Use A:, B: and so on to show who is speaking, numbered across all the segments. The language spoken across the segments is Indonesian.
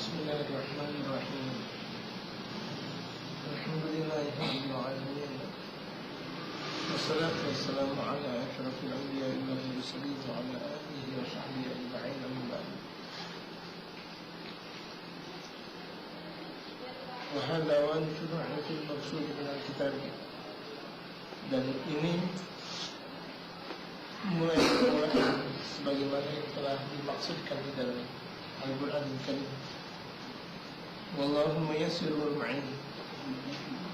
A: Bismillahirrahmanirrahim. Alhamdulillahirabbil alamin. Wassalatu wassalamu ala asyrafil anbiya'i wal mursalin wa ala alihi wa sahbihi ajma'in amma ba'd. Wa hadha wa syuru'u fil maqsud min al-kitab. Dan ini mulai sebagaimana yang telah dimaksudkan di dalam Al-Quran Al-Karim. Wallahu muyassir wal mu'in.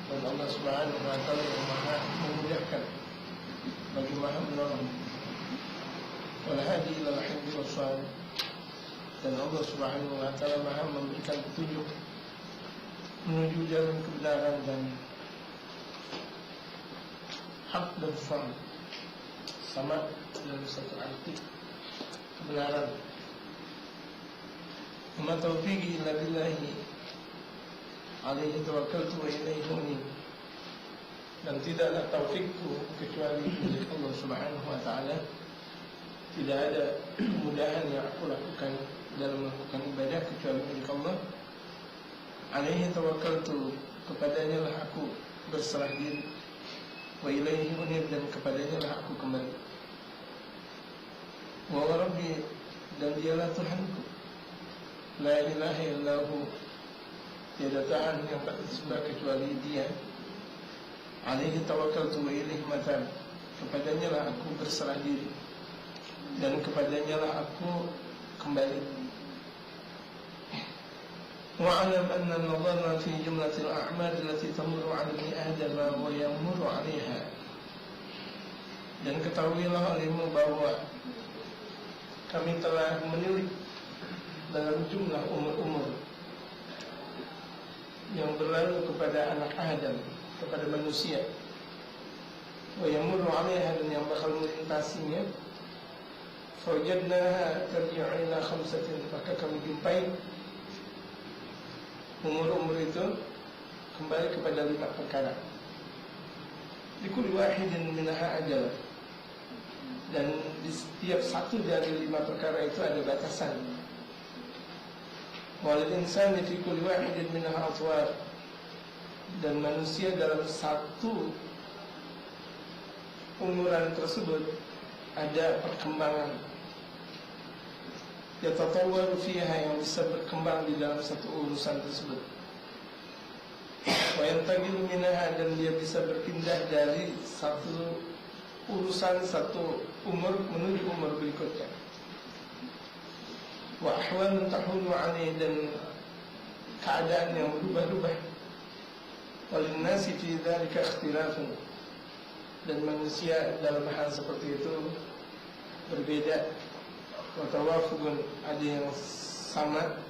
A: Dan Allah Subhanahu wa ta'ala yang maha memudahkan bagi maha menolong. Wal hadi ilal haqqi was-shawab. Dan Allah Subhanahu wa ta'ala maha memberikan petunjuk menuju jalan kebenaran dan hak dan shawab. Sama dalam satu arti kebenaran. Wa taufiqi illa billahi alaihi tawakkaltu wa ilaihi unib. Dan tidaklah taufikku kecuali milik Allah Subhanahu wa ta'ala. Tidak ada kemudahan yang aku lakukan dalam melakukan ibadah kecuali milik Allah. Alaihi tawakkaltu, kepadanya lah aku berserah diri. Wa ilaihi unib, dan kepadanya lah aku kembali. Wa rabbi, dan dialah Tuhanku. La ilaha illahu, tiada Tuhan yang tak disembah kecuali Dia. Alaihi tawakkaltu wa ilaihi matab, kepadanya lah aku berserah diri dan kepadanya lah aku kembali. Wa'alam anna an-nadhara fi jumlatil a'mal allati tamurru 'ala ibni Adam wa yamurru 'alayha. Dan ketahuilah olehmu bahwa kami telah menilik dalam jumlah umur-umur yang berlalu kepada anak Adam, kepada manusia. Wa yamurru 'alayha, dan yang bakal melintasinya. Fawajadnaha tarji'u ila khamsatin, maka kami jumpai umur-umur itu kembali kepada 5 perkara. Likulli wahidin minha ajal, dan di setiap satu dari 5 perkara itu ada batasan. Walil insani fi kulli wahidin minha atwar, dan manusia dalam satu umuran tersebut ada perkembangan. Yatatawwaru fiha, yang bisa berkembang di dalam satu urusan tersebut. Wa yantaqilu minha, dan dia bisa berpindah dari satu urusan, satu umur menuju umur berikutnya. Wa ahwalun tahulu 'alaihi, dan keadaan yang berubah-ubah. Walin nasi fi dzalika ikhtilafun, dan manusia dalam hal seperti itu berbeda. Wa tawafuqun, ada yang sama.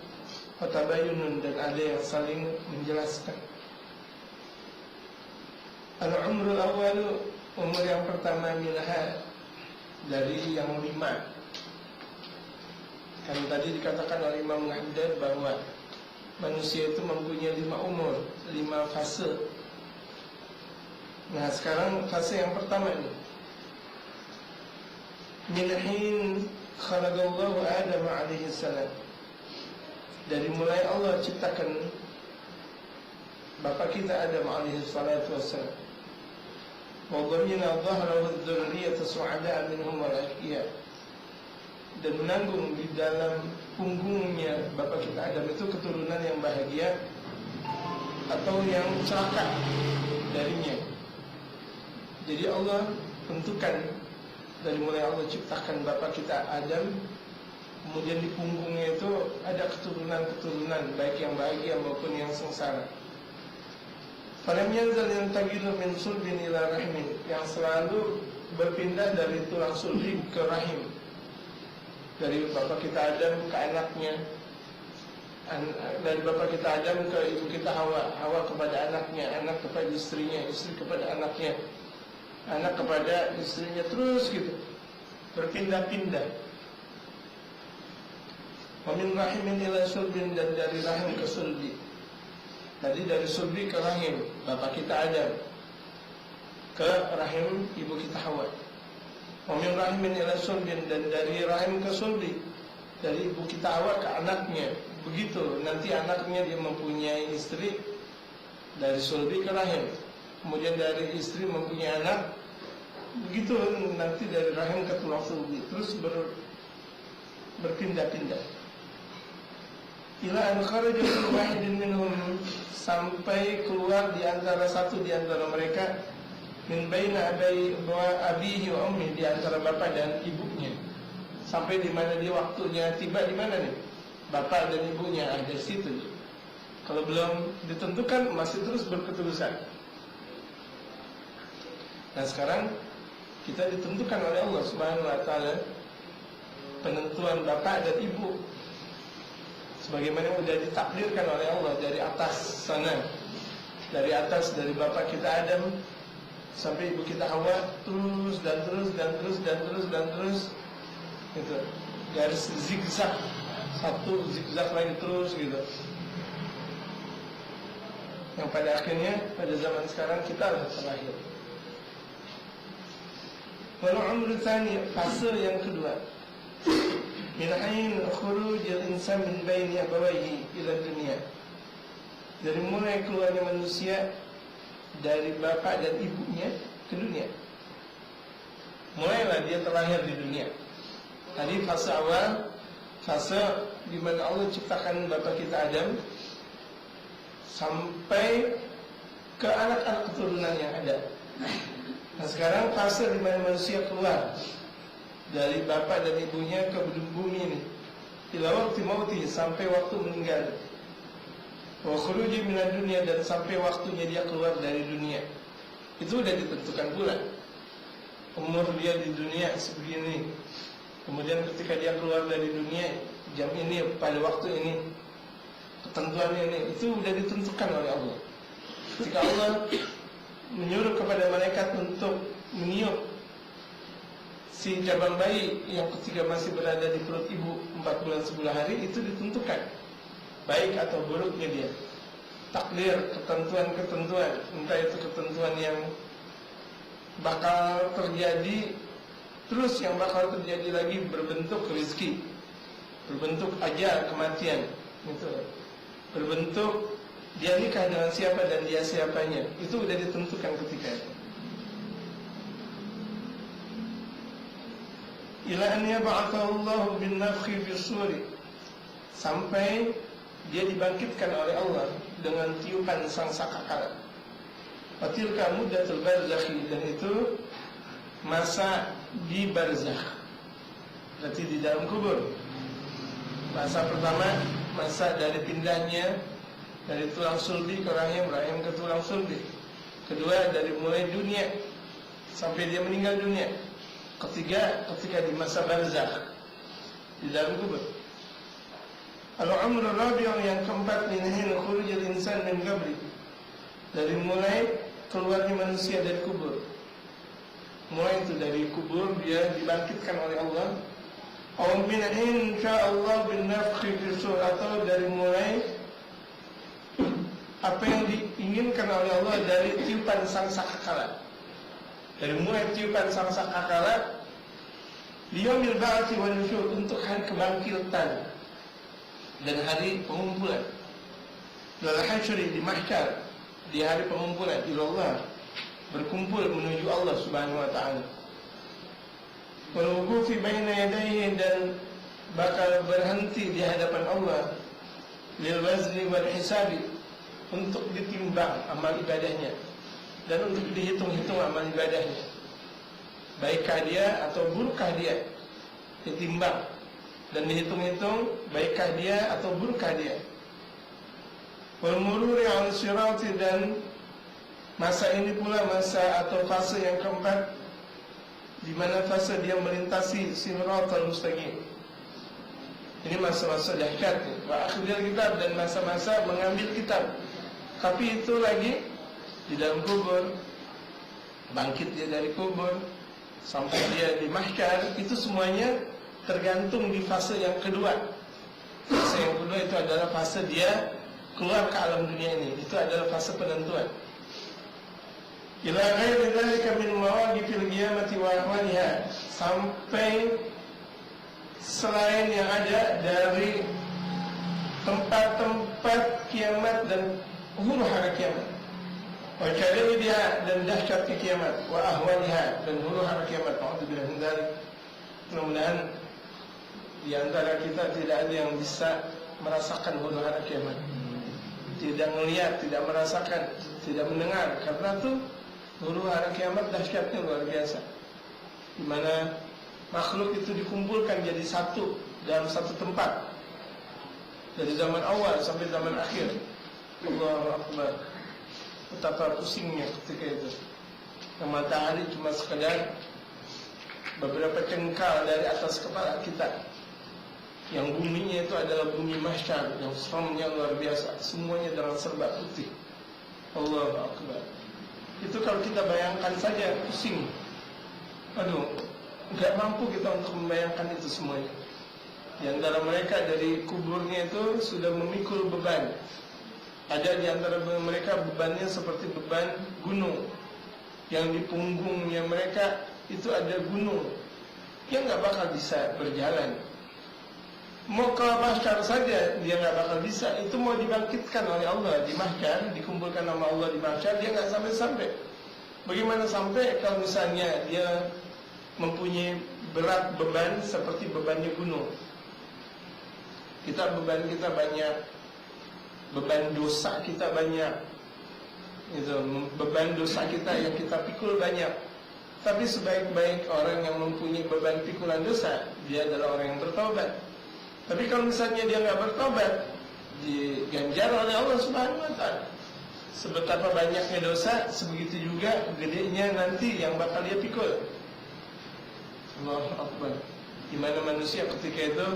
A: Wa tabayyunun, dan ada yang saling menjelaskan. Al-umrul awwalu, umur yang pertama, minha, dari yang 5. Kan tadi dikatakan oleh Imam Al-Haddad bahwa manusia itu mempunyai 5 umur, 5 fase. Nah, sekarang fase yang pertama ini. Min hin khalaqallahu Adam alaihi salam, dari mulai Allah ciptakan bapa kita Adam alaihi salatu wassalam. Wa dhamina dhahrahu dzurriyyata su'ada minhum wal ashqiya, dan menanggung di dalam punggungnya bapa kita Adam itu keturunan yang bahagia atau yang celaka darinya. Jadi Allah tentukan dari mulai Allah ciptakan bapa kita Adam, kemudian di punggungnya itu ada keturunan-keturunan, baik yang bahagia maupun yang sengsara. Falam yanzal yantaqilu min sulbin ila rahimin, yang selalu berpindah dari tulang sulbi ke rahim. Dari bapak kita Adam ke anaknya, dari bapak kita Adam ke ibu kita Hawa, Hawa kepada anaknya, anak kepada istrinya, istri kepada anaknya, anak kepada istrinya, terus gitu, berpindah-pindah. Wa min rahimin ila sulbin, dan dari rahim ke sulbi. Tadi dari sulbi ke rahim bapak kita Adam, ke rahim ibu kita Hawa. Wa min rahimin ila sulbin, dan dari rahim ke sulbi. dari ibu kita Hawa ke anaknya. Begitu nanti anaknya dia mempunyai istri dari sulbi ke rahim, kemudian dari istri mempunyai anak, begitu nanti dari rahim ke tulang sulbi, terus berpindah-pindah. Ila an kharaja kullu wahidin minhum, sampai keluar di antara satu di antara mereka, min baina abihi wa ummi, di antara bapak dan ibunya. Sampai di mana dia waktunya tiba di mana nih? Bapak dan ibunya ada di situ. Kalau belum ditentukan masih terus berketerusan. Nah sekarang kita ditentukan oleh Allah Subhanahu wa taala penentuan bapak dan ibu sebagaimana sudah ditakdirkan oleh Allah dari atas sana. Dari atas, dari bapak kita Adam sampai ibu kita Hawa, terus dan terus dan terus dan terus dan terus gitu. Garis zigzag, satu zigzag lagi terus gitu. Yang pada akhirnya pada zaman sekarang kita terlahir. Walau umru tsani, fase yang kedua. Min ain khuruj al-insan min baini abawayhi ila dunia. Dari mulai keluarnya manusia dari bapak dan ibunya ke dunia. Mulailah dia terlahir di dunia. Tadi fase awal, fase di mana Allah ciptakan bapak kita Adam sampai ke anak-anak keturunan yang ada. Nah sekarang fase di mana manusia keluar dari bapak dan ibunya ke bumi ini, ila waqti mauti, sampai waktu meninggal. Wa khuruji minad dunya, dan sampai waktunya dia keluar dari dunia. Itu sudah ditentukan pula. Umur dia di dunia sebegini. Kemudian ketika dia keluar dari dunia, jam ini, pada waktu ini, ketentuan ini, itu sudah ditentukan oleh Allah. Ketika Allah menyuruh kepada malaikat untuk meniup si cabang bayi yang ketika masih berada di perut ibu 4 bulan 10 hari, itu ditentukan baik atau buruknya dia. Takdir, ketentuan-ketentuan, entah itu ketentuan yang bakal terjadi, terus yang bakal terjadi lagi berbentuk rezeki, berbentuk ajal, kematian, gitu. Berbentuk dia nikah dengan siapa dan dia siapanya, itu sudah ditentukan ketika itu. Ila an yab'athahu Allah bin nafkhi bis-suri, sampai dia dibangkitkan oleh Allah dengan tiupan sangkakala. Fatilka muddatul barzakhi, dan itu masa di barzakh, berarti di dalam kubur. Masa pertama, masa dari pindahnya dari tulang sulbi ke rahim, rahim ke tulang sulbi. Kedua, dari mulai dunia sampai dia meninggal dunia. Ketiga, ketika di masa barzakh, di dalam kubur. Al-umr rabi', yang keempat, min hin khurujil insan min qabri, dari mulai keluarnya manusia dari kubur. Mulai itu dari kubur dia dibangkitkan oleh Allah. Aw min hin sya'allah bin nafkhi fi-sur, atau dari mulai apa yang diinginkan oleh Allah dari tiupan sangkakala. Dari mulai tiupan sangkakala, liyawmil ba'tsi wan nusyur, untuk hari kebangkitan dan hari pengumpulan. Lal hasyri, di mahsyar, di hari pengumpulan, ilallah, berkumpul menuju Allah Subhanahu wa taala. Wal wuqufi baina yadayhi, dan bakal berhenti di hadapan Allah, lil wazni wal hisabi, untuk ditimbang amal ibadahnya dan untuk dihitung-hitung amal ibadahnya, baikkah dia atau burukkah dia, ditimbang dan dihitung-hitung baikkah dia atau burukkah dia. Wal mururi 'ala sirati, dan masa ini pula masa atau fase yang keempat, di mana fase dia melintasi siratal mustaqim. Ini masa-masa dahsyat, wa akhiril kitab, dan masa-masa mengambil kitab. Tapi itu lagi di dalam kubur, bangkit dia dari kubur sampai dia di mahsyar, itu semuanya tergantung di fase yang kedua. Fase yang kedua itu adalah fase dia keluar ke alam dunia ini. Itu adalah fase penentuan. Ila ghairi dzalika min mawaqifil qiyamati wa ahwaliha, sampai selain yang ada dari tempat-tempat kiamat dan huru hara kiamat. Wa kadaliha dan dahsyatnya kiamat, wa ahwaliha dan huru hara kiamat. Alhamdulillah min dzalik. Mudah-mudahan di antara kita tidak ada yang bisa merasakan huru hara kiamat. Tidak melihat, tidak merasakan, tidak mendengar, karena itu huru hara kiamat dahsyatnya luar biasa. Di mana makhluk itu dikumpulkan jadi satu dalam satu tempat. Dari zaman awal sampai zaman akhir. Allahu Akbar. Betapa pusingnya ketika itu. Yang matahari cuma sekedar beberapa cengkal dari atas kepala kita. Yang buminya itu adalah bumi mahsyar, yang seremnya luar biasa. Semuanya dengan serba putih. Allahu Akbar. Itu kalau kita bayangkan saja pusing. Aduh, nggak mampu kita untuk membayangkan itu semuanya. Di antara mereka dari kuburnya itu sudah memikul beban. Ada di antara mereka bebannya seperti beban gunung. Yang di punggungnya mereka itu ada gunung yang nggak bakal bisa berjalan. Mau ke mahsyar saja dia nggak bakal bisa. Itu mau dibangkitkan oleh Allah di mahsyar, dikumpulkan nama Allah di mahsyar, dia nggak sampai-sampai. Bagaimana sampai kalau misalnya dia mempunyai berat beban seperti bebannya gunung? Beban kita banyak, beban dosa kita banyak, itu beban dosa kita yang kita pikul banyak. Tapi sebaik-baik orang yang mempunyai beban pikulan dosa, dia adalah orang yang bertobat. Tapi kalau misalnya dia nggak bertobat, diganjar oleh Allah Subhanahu Wa Taala. Sebetapa banyaknya dosa, sebegitu juga gedenya nanti yang bakal dia pikul. Allahu Akbar. Di mana manusia ketika itu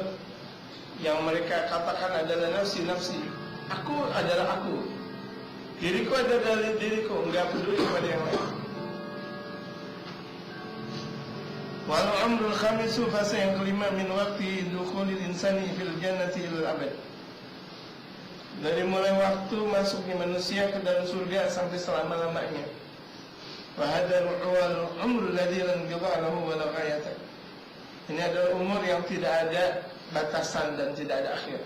A: yang mereka katakan adalah nafsi. Aku adalah aku. Diriku adalah diriku, enggak peduli pada yang lain. Wal amrul khamisu, fasa yang kelima, min waqti dukhulil insani fil jannati ilal abad. Dari mulai waktu masuknya manusia ke dalam surga sampai selama-lamanya. Wa hadzal wal umrul ladzi lam yudha lahu wa la ghayata. Ini adalah umur yang tidak ada batasan dan tidak ada akhir.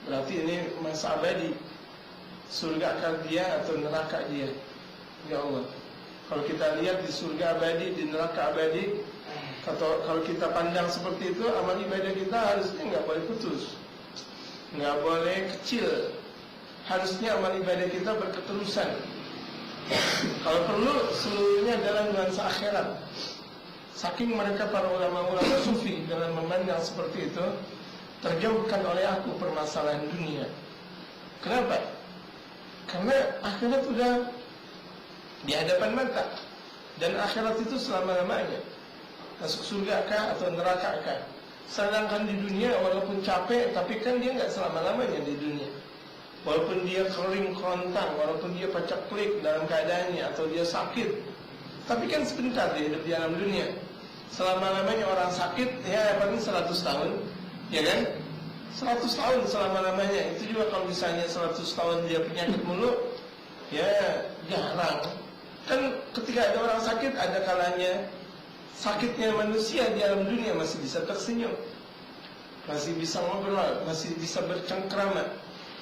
A: Berarti ini masa abadi. Surga akan dia atau neraka dia. Ya Allah. Kalau kita lihat di surga abadi, di neraka abadi, kalau kita pandang seperti itu, amal ibadah kita harusnya nggak boleh putus, nggak boleh kecil. Harusnya amal ibadah kita berketerusan. Kalau perlu seluruhnya adalah nuansa akhirat. Saking mereka para ulama-ulama sufi dalam memandang seperti itu, terjauhkan oleh aku permasalahan dunia. Kenapa? Karena akhirat sudah di hadapan mata, dan akhirat itu selama-lamanya. Masuk surga kah atau neraka kah? Sedangkan di dunia walaupun capek, tapi kan dia nggak selama-lamanya di dunia. Walaupun dia kering kerontang, walaupun dia pacak-klik dalam keadaannya, atau dia sakit, tapi kan sebentar dia hidup di alam dunia. Selama-lamanya orang sakit, ya paling 100 tahun, ya kan? 100 tahun selama-lamanya. Itu juga kalau misalnya 100 tahun dia penyakit mulu, ya jarang. Kan ketika ada orang sakit, ada kalanya sakitnya manusia di alam dunia masih bisa tersenyum, masih bisa ngobrol, masih bisa bercengkrama.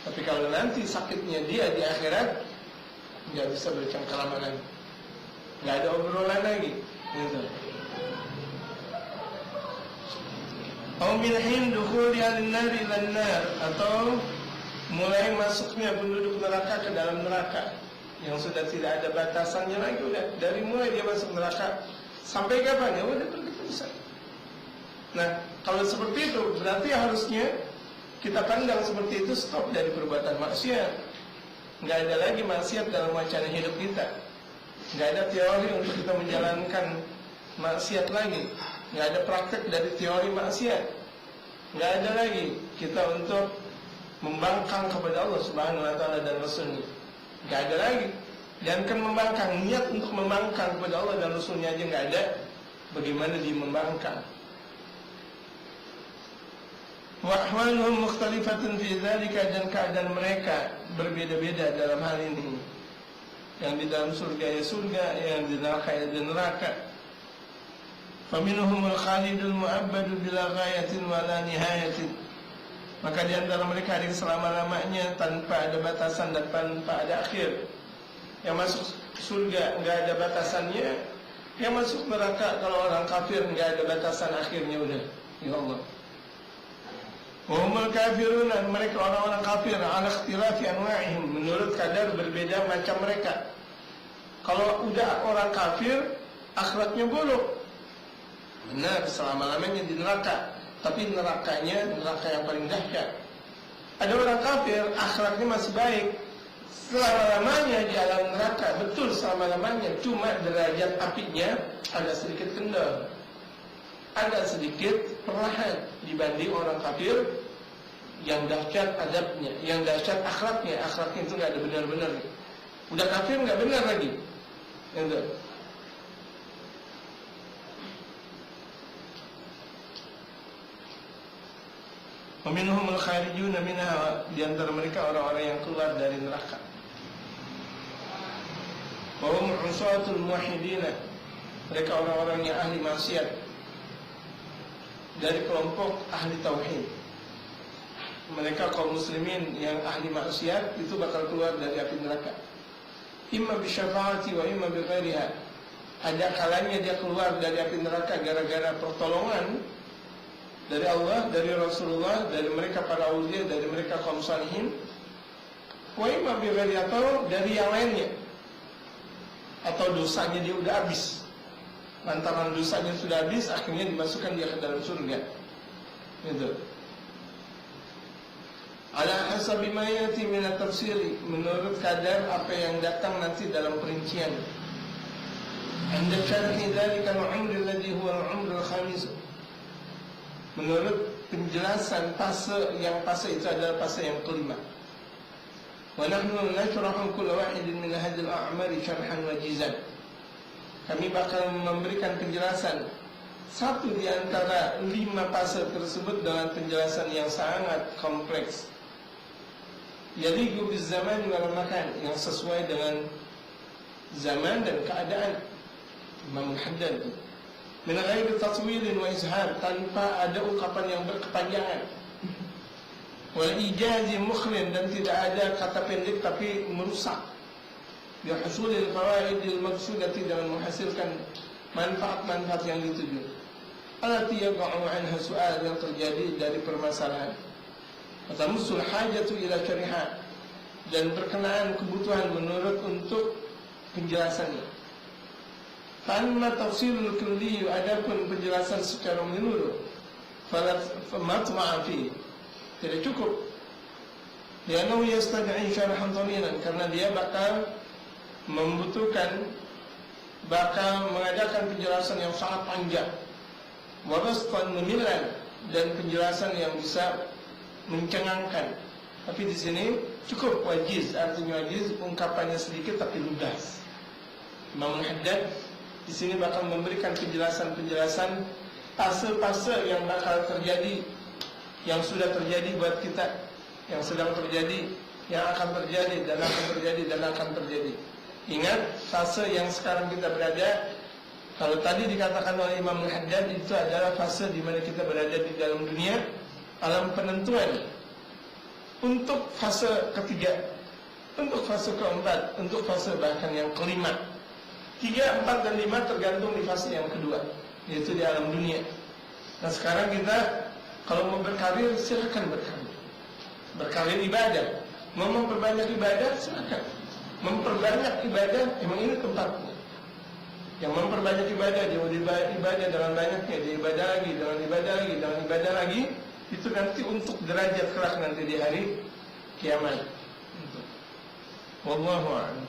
A: Tapi kalau nanti sakitnya dia di akhirat, nggak bisa bercengkrama lagi, nggak ada obrolan lagi, gitu. Au min hin dukhuli an-nar ila an-nar, atau mulai masuknya penduduk neraka ke dalam neraka yang sudah tidak ada batasannya lagi. Udah dari mulai dia masuk neraka sampai kapan, ya udah berketerusan. Nah, kalau seperti itu berarti harusnya kita pandang seperti itu, stop dari perbuatan maksiat. Nggak ada lagi maksiat dalam wacana hidup kita. Nggak ada teori untuk kita menjalankan maksiat lagi. Nggak ada praktek dari teori maksiat. Nggak ada lagi kita untuk membangkang kepada Allah Subhanahu Wa Taala dan Rasulnya. Nggak ada lagi. Jangankan membangkang, niat untuk membangkang kepada Allah dan Rasulnya aja nggak ada. Bagaimana dia membangkang? Wa ahwaluhum mukhtalifatun fi dzalika, dan keadaan mereka berbeda-beda dalam hal ini. Yang di dalam surga ya surga, yang di neraka ya di neraka. Faminhumul khalidul mu'abbadu bila ghayatin wala nihayatin. Maka di antara mereka ada yang selama-lamanya tanpa ada batasan dan tanpa ada akhir. Yang masuk surga enggak ada batasannya, yang masuk neraka kalau orang kafir enggak ada batasan akhirnya udah. Ya Allah. Wahumul kafirun, dan mereka orang-orang kafir ala ikhtilafi anwa'ihim, menurut kadar berbeda macam mereka. Kalau udah orang kafir akhlaknya buruk, benar selama-lamanya di neraka, tapi nerakanya neraka yang paling dahsyat. Ada orang kafir akhlaknya masih baik, selama-lamanya di alam neraka, betul selama-lamanya, cuma derajat apinya agak sedikit kendor, agak sedikit perlahan dibanding orang kafir yang dahsyat adabnya, yang dahsyat akhlaknya. Akhlaknya itu nggak ada benar-benar. Udah kafir nggak benar lagi. Enggak. Waminhumul kharijuna minha, di antara mereka orang-orang yang keluar dari neraka. Wa hum usatul muwahhidina, mereka orang-orang yang ahli maksiat dari kelompok ahli tauhid. Mereka kaum muslimin yang ahli maksiat itu bakal keluar dari api neraka. Imma bisyafaati wa imma bighairiha. Ada kalanya dia keluar dari api neraka gara-gara pertolongan dari Allah, dari Rasulullah, dari mereka para aulia, dari mereka kaum salihin. Wa imma bighairiha, atau dari yang lainnya. Atau dosanya dia udah habis. Lantaran dosanya sudah habis, akhirnya dimasukkan dia ke dalam surga. Gitu. Ala hasabi ma yati min at-tafsiri, menurut kadar apa yang datang nanti dalam perincian. Anda syarhi dzalika al-umr alladhi huwa al-umr al-khamis, menurut penjelasan fase yang fase itu adalah fase yang kelima. Wa nahnu nashrahu kull wahidin min hadhihi al-a'mar syarhan wajizan. Kami bakal memberikan penjelasan satu di antara 5 fase tersebut dengan penjelasan yang sangat kompleks. Yaliqu bizaman wal makan, yang sesuai dengan zaman dan keadaan. Imam Haddad min ghairi tatwil wa izhar, tanpa ada ungkapan yang berkepanjangan. Wal ijazi mukhlin, dan tidak ada kata pendek tapi merusak. Bi husulil fawaidil maqsudati, dengan menghasilkan manfaat-manfaat yang dituju. Allati yaqa'u anha su'al, yang terjadi dari permasalahan. Atamusul hajatu ila syariha, dan berkenaan kebutuhan menurut untuk penjelasannya. Tanpa tafsirul kulli, adapun penjelasan secara menyeluruh, famatma'a fi, tidak cukup. Liannahu yastad'i syarhan tamilan, karena dia bakal membutuhkan, bakal mengadakan penjelasan yang sangat panjang. Wa bastan mumillan, dan penjelasan yang bisa mencengangkan. Tapi di sini cukup wajiz, artinya wajiz, ungkapannya sedikit tapi lugas. Imam Haddad di sini bakal memberikan penjelasan-penjelasan fase-fase yang bakal terjadi, yang sudah terjadi buat kita, yang sedang terjadi, yang akan terjadi, dan akan terjadi, dan akan terjadi. Ingat, fase yang sekarang kita berada, kalau tadi dikatakan oleh Imam Haddad, itu adalah fase di mana kita berada di dalam dunia alam penentuan. Untuk fase ketiga, untuk fase keempat, untuk fase bahkan yang kelima. 3, 4, dan 5 tergantung di fase yang kedua, yaitu di alam dunia. Nah sekarang kita kalau mau berkarir, silakan berkarir. Berkarir ibadah, mau memperbanyak ibadah, silakan. Memperbanyak ibadah, emang ini tempatnya. Yang memperbanyak ibadah, dia ibadah dengan banyaknya, dia ibadah lagi, dengan ibadah lagi, dengan ibadah lagi. Itu nanti untuk derajat kelak nanti di hari kiamat. Wallahu a'lam.